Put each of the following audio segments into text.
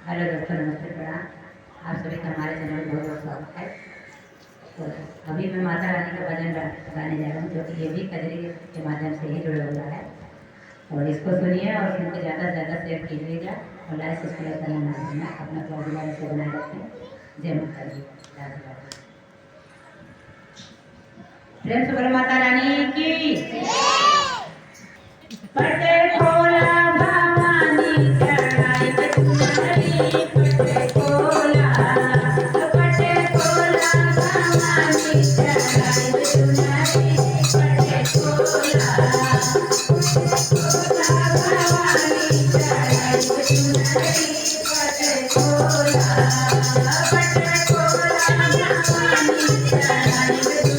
Hello दोस्तों, नमस्ते, प्रणाम। आप सभी का हमारे चैनल में बहुत बहुत स्वागत है। तो अभी मैं माता रानी का भजन गाने जा रहा हूँ, जो कि ये भी कजरी के माध्यम से ही जुड़ा हुआ है। और इसको सुनिए और सुन के ज़्यादा से ज़्यादा शेयर कीजिएगा और लाइक सब्सक्राइब करना ना भूलना। अपना प्यार से बनाए रखें। जय माता दी। प्रेम से बोलो माता रानी की। पटे खोला भवानी चढ़ाई तुम्हारी, पटे खोला भवानी चढ़ाई तुम्हारी, पटे खोला भवानी चढ़ाई तुम्हारी, पटे खोला भवानी चढ़ाई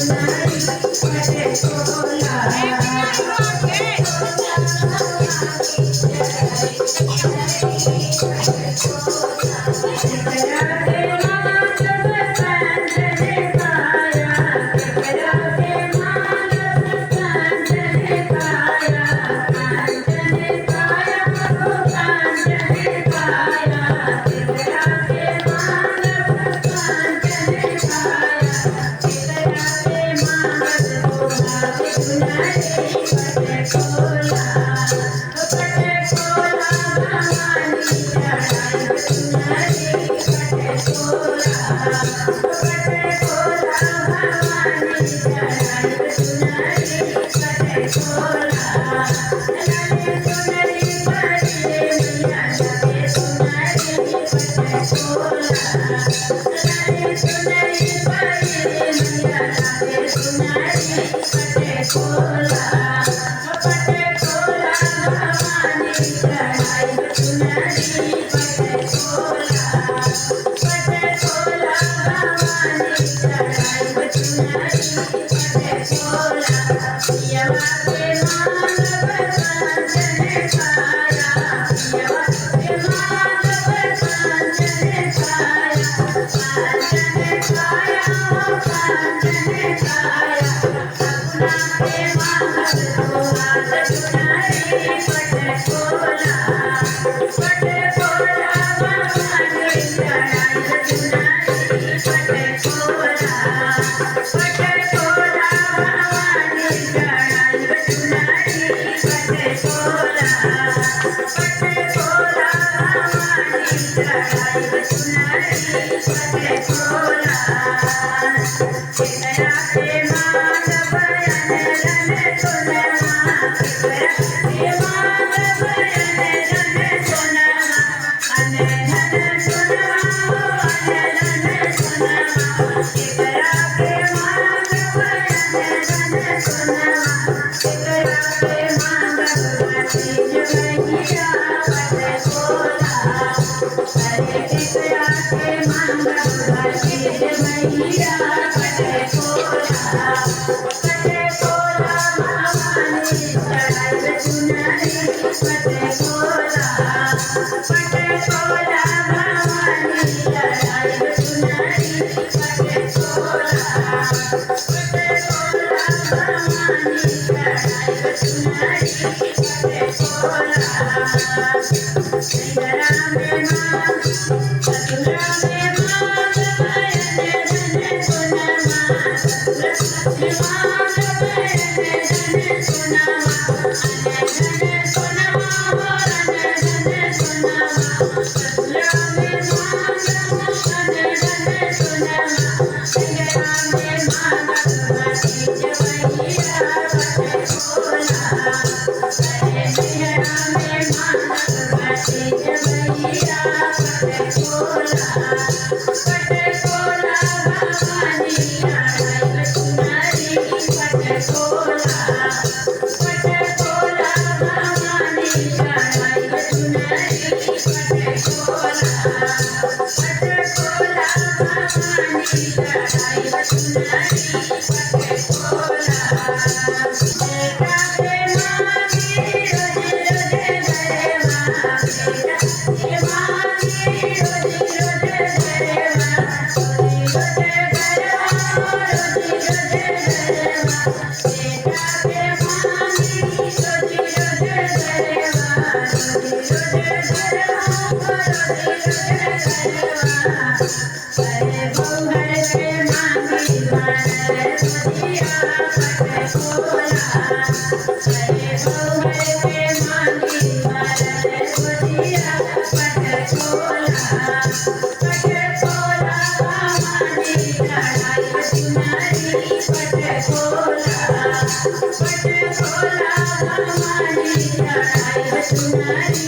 तुम्हारी, पटे खोला। Hare Krishna पट खोला हमारी चढ़ाई चुनरी